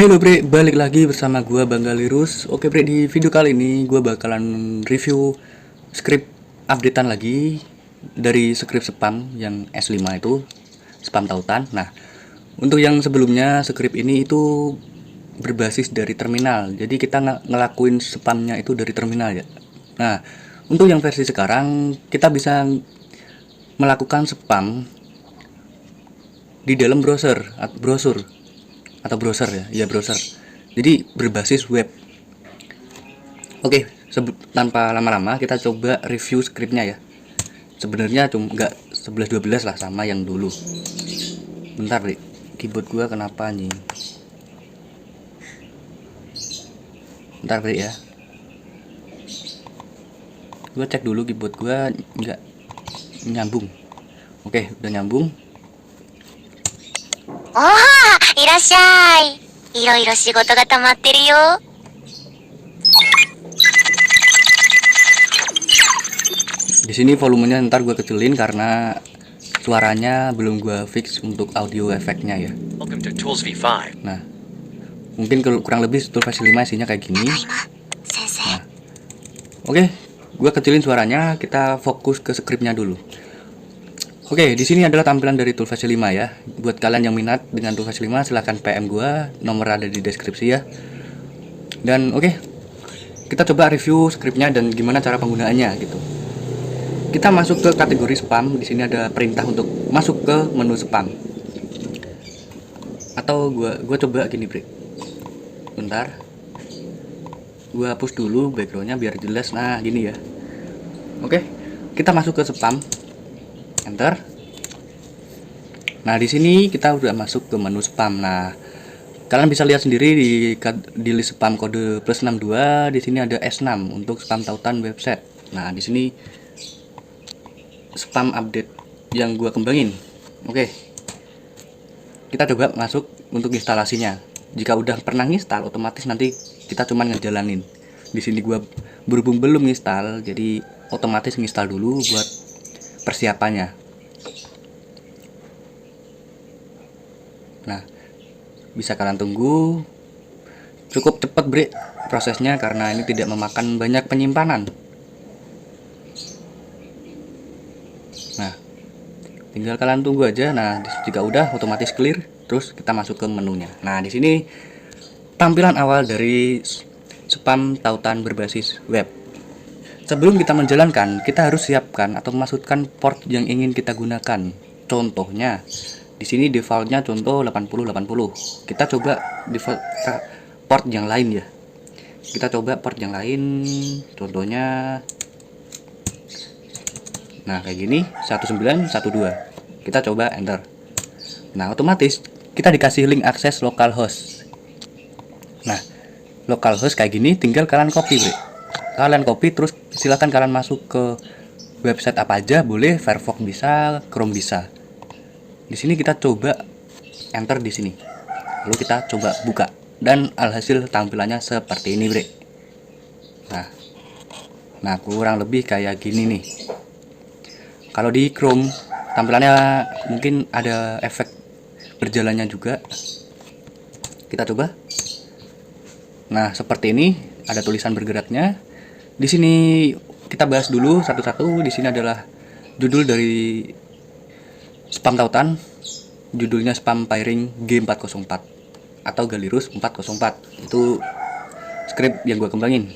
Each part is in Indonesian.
Halo bre, balik lagi bersama gua Bang Galirus. Oke bre, di video kali ini gua bakalan review script updatean lagi dari script spam yang S5 itu, spam tautan. Nah, untuk yang sebelumnya script ini itu berbasis dari terminal. Jadi kita ngelakuin spamnya itu dari terminal ya. Nah, untuk yang versi sekarang kita bisa melakukan spam di dalam browser atau browser ya browser. Jadi berbasis web. Oke, tanpa lama-lama kita coba review scriptnya ya. Sebenarnya cuma nggak 11-12 lah sama yang dulu. Bentar deh, keyboard gua kenapa nih? Bentar deh ya. Gua cek dulu keyboard gua nggak nyambung. Oke, udah nyambung. Oh, いらっしゃい。いろいろ仕事が溜まってるよ。Di sini volumenya ntar gue kecilin karena suaranya belum gue fix untuk audio efeknya ya. Welcome to Tools V5. Nah, mungkin kurang lebih Tools V5 isinya kayak gini. 先生。 Nah, oke, gue kecilin suaranya. Kita fokus ke scriptnya dulu. Oke, di sini adalah tampilan dari Tools V5 ya. Buat kalian yang minat dengan Tools V5 silahkan PM gue. Nomor ada di deskripsi ya. Dan oke, kita coba review scriptnya dan gimana cara penggunaannya gitu. Kita masuk ke kategori spam. Di sini ada perintah untuk masuk ke menu spam. Atau gua coba gini, Bre. Bentar. Gua hapus dulu backgroundnya biar jelas. Nah, gini ya. Oke, kita masuk ke spam. Enter. Nah, di sini kita udah masuk ke menu spam. Nah, kalian bisa lihat sendiri di list spam kode +62. Di sini ada S6 untuk spam tautan website. Nah, di sini spam update yang gua kembangin. Oke, kita coba masuk untuk instalasinya. Jika udah pernah install, otomatis nanti kita cuman ngejalanin. Di sini gua berhubung belum install, jadi otomatis nginstal dulu buat persiapannya. Nah, bisa kalian tunggu. Cukup cepat bre prosesnya karena ini tidak memakan banyak penyimpanan. Nah, tinggal kalian tunggu aja. Nah, jika udah otomatis clear, terus kita masuk ke menunya. Nah, di sini tampilan awal dari spam tautan berbasis web. Sebelum kita menjalankan, kita harus siapkan atau memasukkan port yang ingin kita gunakan. Contohnya, di sini defaultnya contoh 8080. Kita coba default port yang lain ya. Kita coba port yang lain, contohnya nah kayak gini 1912. Kita coba enter. Nah, otomatis kita dikasih link akses localhost. Nah, localhost kayak gini tinggal kalian copy, Bre. Kalian copy terus silakan kalian masuk ke website apa aja boleh, Firefox bisa, Chrome bisa. Di sini kita coba enter di sini. Lalu kita coba buka dan alhasil tampilannya seperti ini, Bre. Nah, kurang lebih kayak gini nih. Kalau di Chrome tampilannya mungkin ada efek berjalannya juga. Kita coba. Nah, seperti ini ada tulisan bergeraknya. Di sini kita bahas dulu satu-satu. Di sini adalah judul dari spam tautan. Judulnya spam pairing G404 atau Galirus 404. Itu script yang gua kembangin.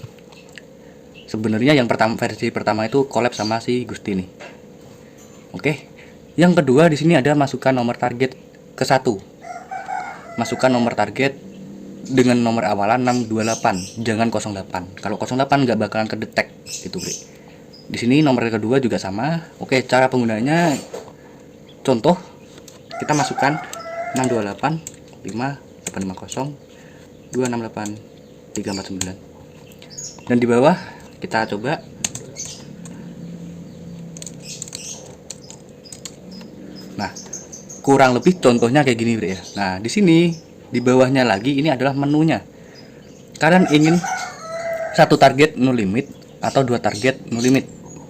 Sebenarnya yang versi pertama itu collab sama si Gusti nih. Oke. Yang kedua di sini ada masukkan nomor target ke 1. Masukkan nomor target dengan nomor awalan 628, jangan 08. Kalau 08 nggak bakalan kedetek gitu, Bre. Di sini nomor kedua juga sama. Oke, cara penggunanya contoh kita masukkan 628 5850 268 349. Dan di bawah kita coba. Nah, kurang lebih contohnya kayak gini, Bre ya. Nah, di sini di bawahnya lagi ini adalah menunya. Kalian ingin satu target no limit atau dua target no limit.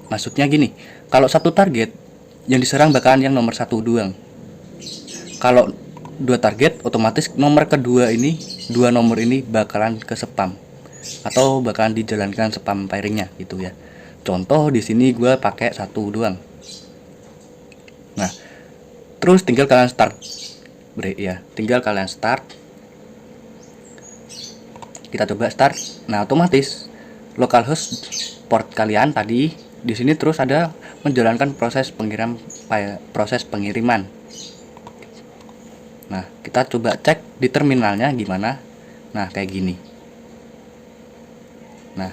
Maksudnya gini, kalau satu target yang diserang bakalan yang nomor 1 doang. Kalau dua target, otomatis nomor kedua ini, dua nomor ini bakalan ke spam atau bakalan dijalankan spam pairingnya gitu ya. Contoh di sini gue pakai satu doang. Nah, terus tinggal kalian start, ya, tinggal kalian start. Kita coba start. Nah, otomatis localhost port kalian tadi di sini terus ada menjalankan proses pengiriman. Nah, kita coba cek di terminalnya gimana. Nah, kayak gini. Nah,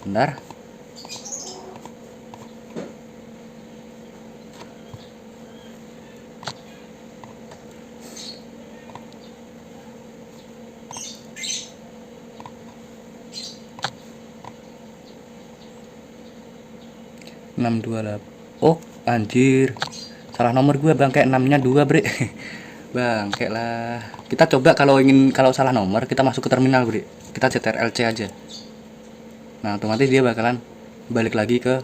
bentar. Oh, anjir. Salah nomor gua, bang, kayak 6-nya 2, Bre. Bang, kayak lah. Kita coba kalau salah nomor kita masuk ke terminal, Bre. Kita CTRL-C aja. Nah, otomatis dia bakalan balik lagi ke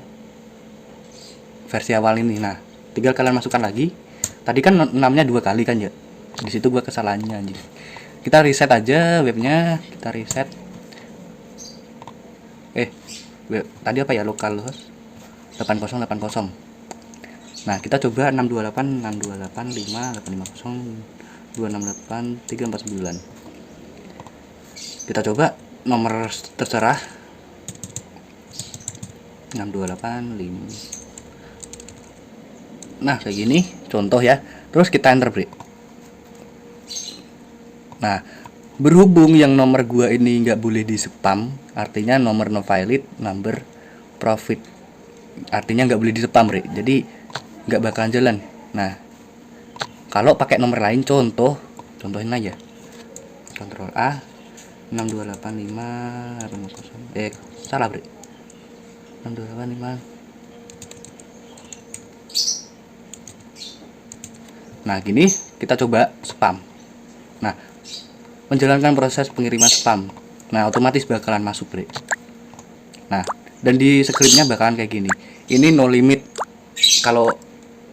versi awal ini. Nah, tinggal kalian masukkan lagi. Tadi kan 6-nya 2 kali kan ya. Di situ gua kesalahannya anjir. Kita reset aja webnya, kita reset. Tadi apa ya, localhost 8080. Nah, kita coba 628 628 5 850 268 349. Kita coba nomor terserah 628 5. Nah, kayak gini contoh ya. Terus kita enter, Bre. Nah, berhubung yang nomor gua ini nggak boleh di spam, artinya nomor no valid, number profit, artinya nggak boleh di spam, Bre. Jadi nggak bakalan jalan. Nah, kalau pakai nomor lain, contohin aja. Ctrl A 6285 salah, Bre. 6285. Nah, gini kita coba spam. Nah, menjalankan proses pengiriman spam. Nah, otomatis bakalan masuk, Bre. Nah, dan di scriptnya bakalan kayak gini. Ini no limit. Kalau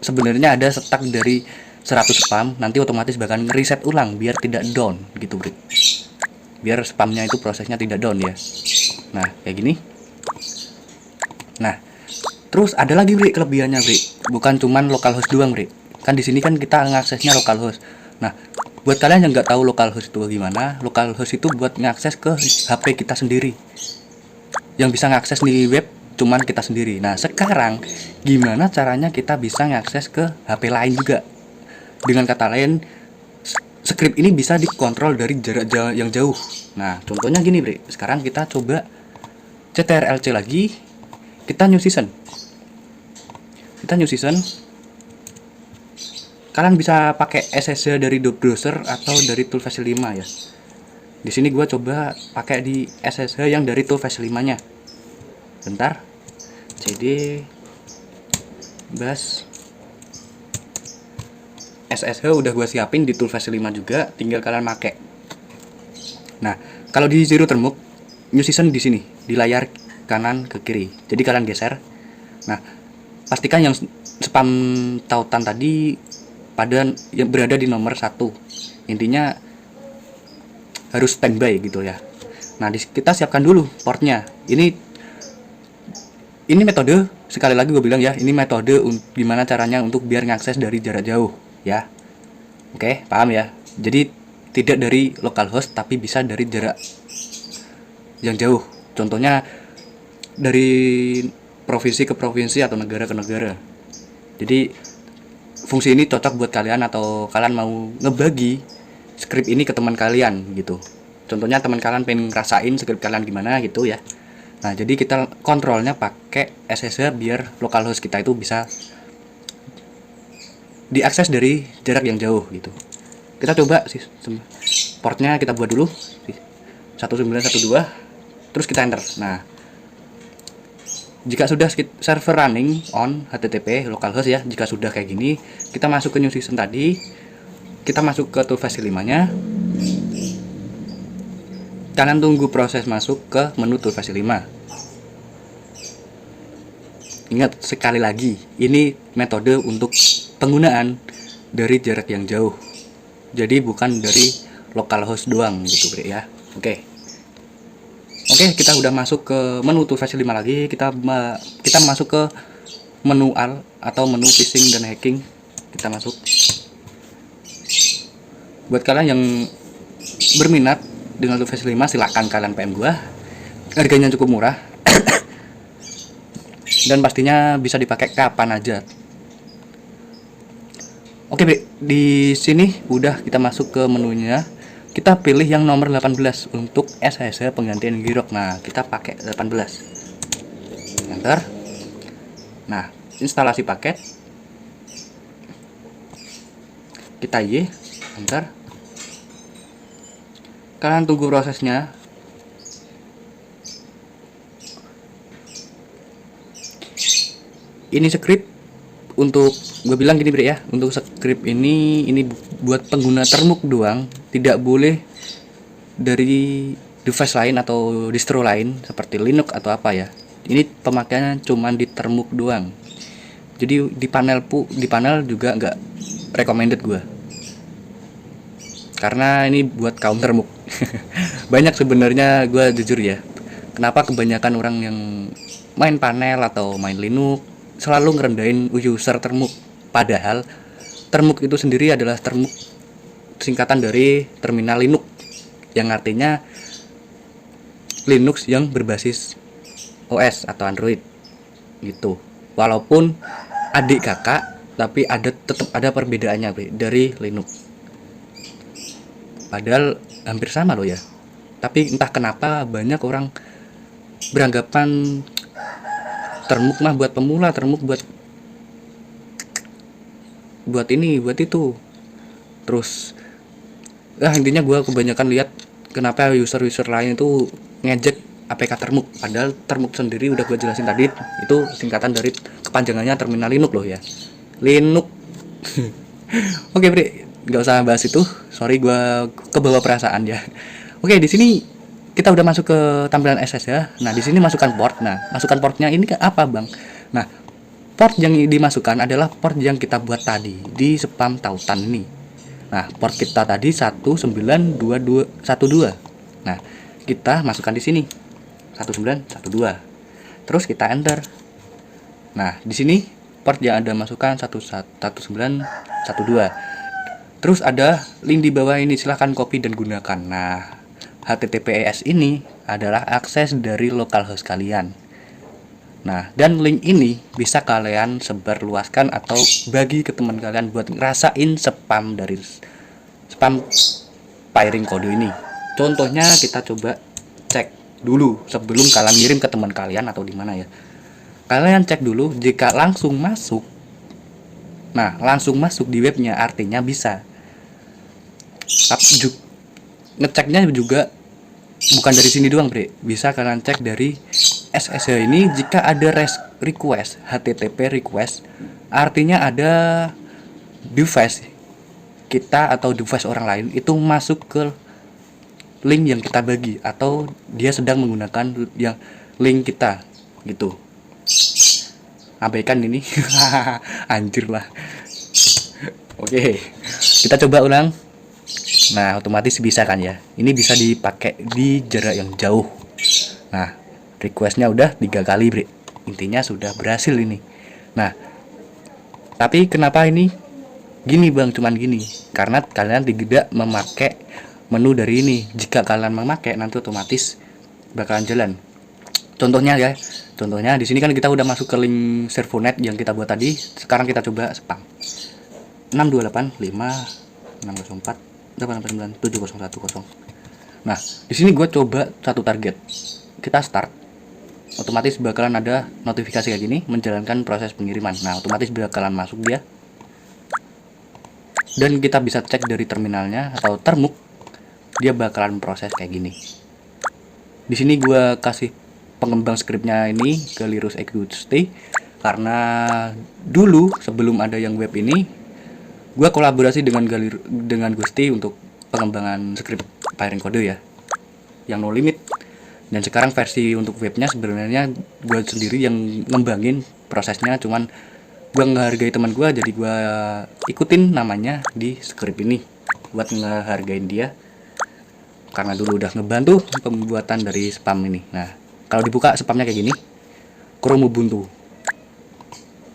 sebenarnya ada stuck dari 100 spam, nanti otomatis bakalan reset ulang biar tidak down gitu, Bre. Biar spamnya itu prosesnya tidak down ya. Nah, kayak gini. Nah, terus ada lagi, Bre, kelebihannya, Bre. Bukan cuman localhost doang, Bre. Kan di sini kan kita ngaksesnya localhost. Nah, buat kalian yang nggak tahu localhost itu gimana, localhost itu buat ngakses ke HP kita sendiri. Yang bisa ngakses di web cuman kita sendiri. Nah, sekarang gimana caranya kita bisa ngakses ke HP lain juga? Dengan kata lain, script ini bisa dikontrol dari jarak yang jauh. Nah, contohnya gini, Bre. Sekarang kita coba CTRL-C lagi. Kita new season. Kalian bisa pakai SSH dari browser atau dari toolface 5 ya. Di sini gua coba pakai di SSH yang dari toolface 5-nya. Bentar. CD bus SSH udah gua siapin di toolface 5 juga, tinggal kalian pakai. Nah, kalau di zero termuk, new season di sini, di layar kanan ke kiri. Jadi kalian geser. Nah, pastikan yang spam tautan tadi yang berada di nomor 1. Intinya harus standby gitu ya. Nah, kita siapkan dulu portnya. Ini metode, sekali lagi gue bilang ya, ini metode gimana caranya untuk biar ngakses dari jarak jauh ya. Oke, paham ya? Jadi tidak dari localhost tapi bisa dari jarak yang jauh. Contohnya dari provinsi ke provinsi atau negara ke negara. Jadi fungsi ini cocok buat kalian atau kalian mau ngebagi script ini ke teman kalian gitu. Contohnya teman kalian pengen ngerasain script kalian gimana gitu ya. Nah, jadi kita kontrolnya pakai SSH biar localhost kita itu bisa diakses dari jarak yang jauh gitu. Kita coba sih portnya kita buat dulu 1912, terus kita enter. Nah, jika sudah server running on HTTP localhost ya, jika sudah kayak gini, kita masuk ke new season tadi, kita masuk ke toolface 5-nya. Kalian tunggu proses masuk ke menu toolface 5. Ingat sekali lagi, ini metode untuk penggunaan dari jarak yang jauh. jadi bukan dari localhost doang gitu Bre ya. Oke, kita udah masuk ke menu tuh versi 5 lagi. Kita masuk ke menu AL atau menu phishing dan hacking. Kita masuk. Buat kalian yang berminat dengan tool versi 5, silahkan kalian PM gua. Harganya cukup murah. Dan pastinya bisa dipakai kapan aja. Oke, Bre, di sini udah kita masuk ke menunya. Kita pilih yang nomor 18 untuk SSH penggantian Girock. Nah, kita pakai 18. Enter. Nah, instalasi paket. Kita Y, enter. Kalian tunggu prosesnya. Ini script untuk gue bilang gini Bre ya, untuk script ini buat pengguna termuk doang, tidak boleh dari device lain atau distro lain seperti Linux atau apa ya. Ini pemakaiannya cuma di termuk doang. Jadi di panel juga nggak recommended gue, karena ini buat kaum termuk. Banyak sebenarnya, gue jujur ya, kenapa kebanyakan orang yang main panel atau main Linux selalu ngerendahin user termuk, padahal termuk itu sendiri adalah termuk singkatan dari terminal Linux, yang artinya Linux yang berbasis OS atau Android gitu. Walaupun adik kakak, tapi tetap ada perbedaannya dari Linux, padahal hampir sama loh ya. Tapi entah kenapa banyak orang beranggapan termuk mah buat pemula, termuk buat ini, buat itu. Terus intinya gue kebanyakan lihat kenapa user lain itu ngejek APK termuk, padahal termuk sendiri udah gue jelasin tadi, itu singkatan dari kepanjangannya terminal Linux loh ya, Linux. Oke Bre, nggak usah bahas itu, sorry gue kebawa perasaan ya. Oke, di sini kita udah masuk ke tampilan SS ya. Nah, di sini masukkan port. Nah, masukkan portnya ini ke apa, Bang? Nah, port yang dimasukkan adalah port yang kita buat tadi di spam tautan ini. Nah, port kita tadi 192212. Nah, kita masukkan di sini 1912. Terus kita enter. Nah, di sini port yang ada masukkan 1912. Terus ada link di bawah ini, silahkan copy dan gunakan. Nah, HTTPS ini adalah akses dari localhost kalian. Nah, dan link ini bisa kalian sebarluaskan atau bagi ke teman kalian buat ngerasain spam dari spam piring kode ini. Contohnya kita coba cek dulu sebelum kalian ngirim ke teman kalian atau di mana ya. Kalian cek dulu, jika langsung masuk. Nah, langsung masuk di webnya artinya bisa. Tapi ngeceknya juga bukan dari sini doang Bre, bisa kalian cek dari SSH ini. Jika ada request HTTP request, artinya ada device kita atau device orang lain itu masuk ke link yang kita bagi, atau dia sedang menggunakan yang link kita gitu. Abaikan ini. Anjir lah. Oke, kita coba ulang. Nah, otomatis bisa kan ya. Ini bisa dipakai di jarak yang jauh. Nah, requestnya udah 3 kali Bre. Intinya sudah berhasil ini. Nah, tapi kenapa ini gini Bang, cuman gini? Karena kalian tidak memakai menu dari ini. Jika kalian memakai, nanti otomatis bakalan jalan. Contohnya ya. Contohnya di sini kan kita udah masuk ke link servonet yang kita buat tadi. Sekarang kita coba spam. 6285604 Nah, di sini gue coba satu target. Kita start. Otomatis bakalan ada notifikasi kayak gini, menjalankan proses pengiriman. Nah, otomatis bakalan masuk dia. Dan kita bisa cek dari terminalnya atau termuk, dia bakalan proses kayak gini. Di sini gue kasih pengembang skripnya ini ke Lirus Gusti, karena dulu sebelum ada yang web ini, gue kolaborasi dengan Gusti untuk pengembangan skrip piring kode ya, yang no limit. Dan sekarang versi untuk webnya sebenarnya gue sendiri yang ngembangin prosesnya, cuman gue ngehargai teman gue, jadi gue ikutin namanya di skrip ini. buat ngehargain dia karena dulu udah ngebantu pembuatan dari spam ini. Nah, kalau dibuka spamnya kayak gini, Chrome Ubuntu.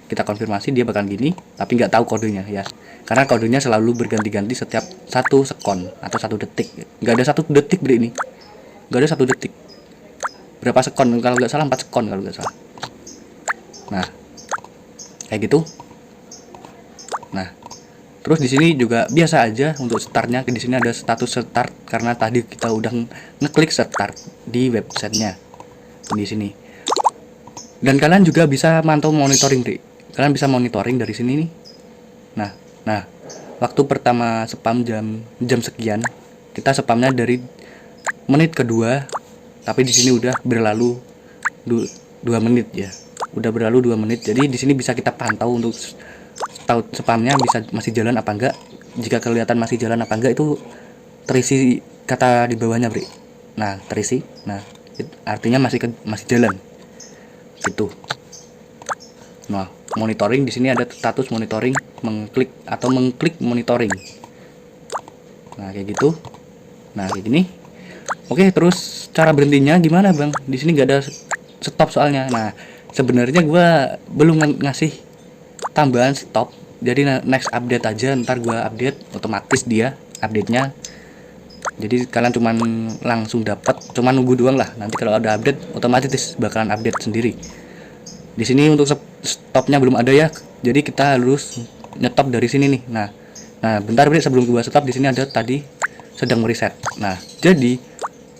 Kita konfirmasi dia bakal gini, tapi nggak tahu kodenya ya. Karena kodenya selalu berganti-ganti setiap 1 sekon atau 1 detik. Nggak ada 1 detik beri ini. Nggak ada 1 detik. Berapa sekon? Kalau nggak salah 4 sekon kalau nggak salah. Nah, kayak gitu. Nah, terus di sini juga biasa aja untuk startnya. Di sini ada status start karena tadi kita udah ngeklik start di websitenya di sini. Dan kalian juga bisa mantau monitoring, Bri. Kalian bisa monitoring dari sini nih. Nah, waktu pertama spam jam sekian, kita spamnya dari menit kedua, tapi di sini udah berlalu 2 menit ya. Udah berlalu 2 menit. Jadi di sini bisa kita pantau untuk tahu spamnya bisa masih jalan apa enggak. Jika kelihatan masih jalan apa enggak, itu terisi kata di bawahnya, Bri. Nah, terisi. Nah, artinya masih jalan. Gitu. Nah, monitoring di sini ada status monitoring, mengklik monitoring. Nah, kayak gitu. Nah, kayak gini. Oke, terus cara berhentinya gimana, Bang? Di sini nggak ada stop soalnya. Nah, sebenarnya gua belum ngasih tambahan stop. Jadi next update aja, ntar gua update otomatis dia update-nya. Jadi kalian cuman langsung dapat, cuman nunggu doang lah. Nanti kalau ada update otomatis bakalan update sendiri. Di sini untuk stopnya belum ada ya. Jadi kita harus nyetop dari sini nih. Nah, bentar Bri, sebelum gua stop di sini ada tadi sedang mereset. Nah, jadi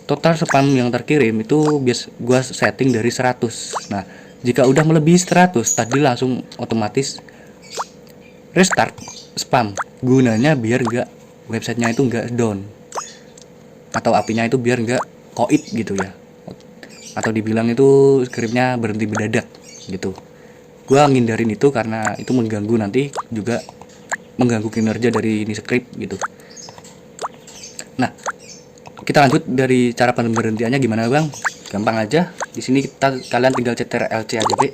total spam yang terkirim itu gua setting dari 100. Nah, jika udah melebihi 100 tadi langsung otomatis restart spam. Gunanya biar websitenya itu nggak down. Atau apinya itu biar nggak koit gitu ya. Atau dibilang itu scriptnya berhenti mendadak gitu. Gua ngindarin itu karena itu mengganggu, nanti juga mengganggu kinerja dari ini script gitu. Nah, kita lanjut dari cara pemberhentiannya gimana, Bang? Gampang aja. Di sini kalian tinggal CTRL-C aja, Bri.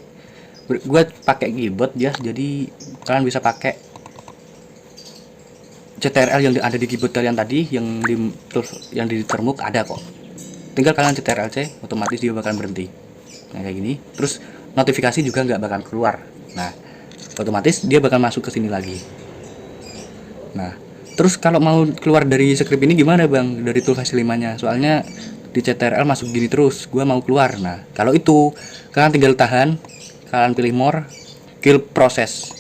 Gue pakai keyboard ya, jadi kalian bisa pakai CTRL yang ada di keyboard kalian tadi, yang di termuk ada kok. Tinggal kalian CTRL-C, otomatis dia bakal berhenti. Nah, kayak gini. Terus notifikasi juga nggak bakal keluar. Nah, otomatis dia bakal masuk ke sini lagi. Nah, terus kalau mau keluar dari script ini gimana, Bang? Dari toolface 5-nya. Soalnya di CTRL masuk gini terus, gua mau keluar. Nah, kalau itu kalian tinggal tahan, kalian pilih more, kill process.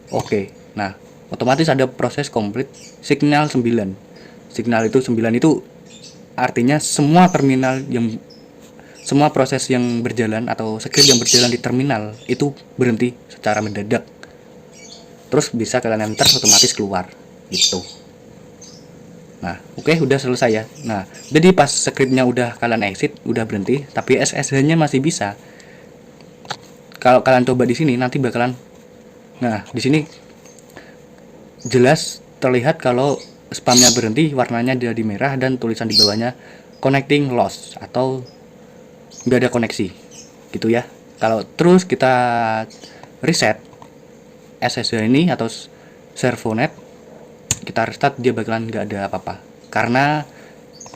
Oke. Nah, otomatis ada proses complete signal 9. Signal itu 9 itu artinya semua proses yang berjalan atau script yang berjalan di terminal itu berhenti secara mendadak. Terus bisa kalian enter, otomatis keluar gitu. Nah, oke, udah selesai ya. Nah, jadi pas scriptnya udah kalian exit, udah berhenti, tapi SSH-nya masih bisa. Kalau kalian coba di sini nanti bakalan, nah di sini jelas terlihat kalau spamnya berhenti, warnanya jadi merah dan tulisan di bawahnya connecting loss atau nggak ada koneksi gitu ya. Kalau terus kita reset SSH ini atau servonet, kita restart, dia bakalan nggak ada apa-apa karena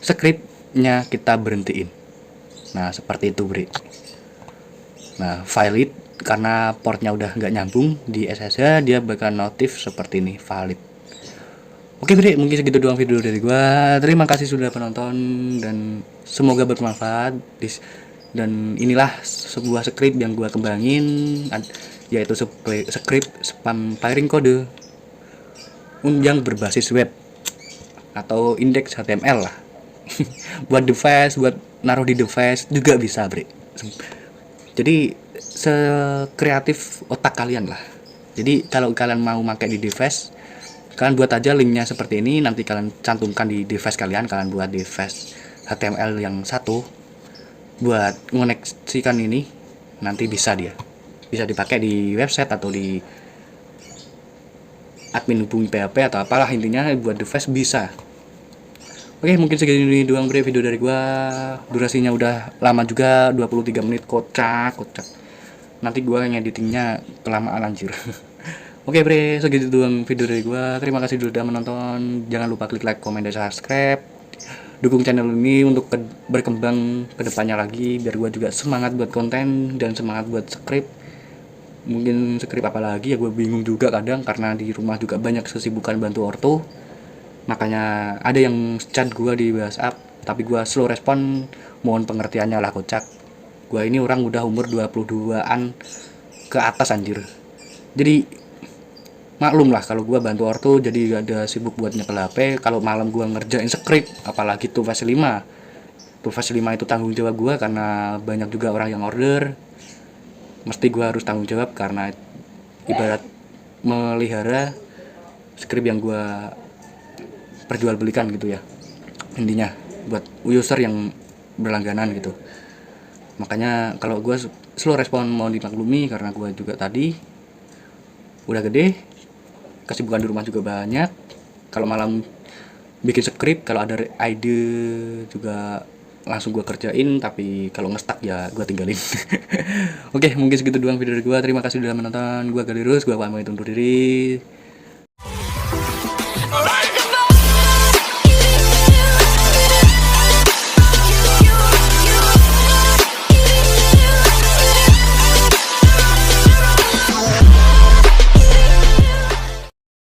scriptnya kita berhentiin. Nah, seperti itu, Bri. Nah, valid karena portnya udah nggak nyambung di SSH, dia bakal notif seperti ini, valid. Oke, Bri, mungkin segitu doang video dari gua. Terima kasih sudah penonton dan semoga bermanfaat. Dan inilah sebuah script yang gua kembangin, yaitu script spam firing code yang berbasis web atau indeks HTML lah. Buat device, buat naruh di device juga bisa, Bri. Jadi sekreatif otak kalian lah. Jadi kalau kalian mau pakai di device, kalian buat aja linknya seperti ini, nanti kalian cantumkan di device kalian buat device HTML yang satu buat mengoneksikan ini, nanti bisa dipakai di website atau di admin hubungi PHP atau apalah, intinya buat device bisa. Oke, mungkin segini doang video dari gua. Durasinya udah lama juga, 23 menit, kocak. Nanti gua ngeditingnya kelamaan anjir. Oke bre, segitu doang video dari gua. Terima kasih sudah menonton. Jangan lupa klik like, komen, dan subscribe. Dukung channel ini untuk berkembang ke depannya lagi, biar gua juga semangat buat konten dan semangat buat skrip. Mungkin skrip apa lagi ya, gue bingung juga kadang karena di rumah juga banyak kesibukan bantu ortu. Makanya ada yang chat gua di WhatsApp, tapi gua slow respon. Mohon pengertiannya lah kocak. Gua ini orang udah umur 22-an ke atas anjir. Jadi maklum lah kalau gua bantu ortu jadi ada sibuk buat nyekel HP. Kalau malam gua ngerjain skrip, apalagi Tugas 5. Tugas 5 itu tanggung jawab gua karena banyak juga orang yang order. Mesti gua harus tanggung jawab karena ibarat melihara skrip yang gua perjualbelikan gitu ya. Intinya buat user yang berlangganan gitu. Makanya kalau gua slow respon mau dimaklumi karena gua juga tadi udah gede, kesibukan di rumah juga banyak. Kalau malam bikin skrip, kalau ada ide juga langsung gua kerjain, tapi kalau ngestak ya gua tinggalin. Oke, mungkin segitu doang video dari gua. Terima kasih sudah menonton. Gua Galirus, gua pamit undur diri.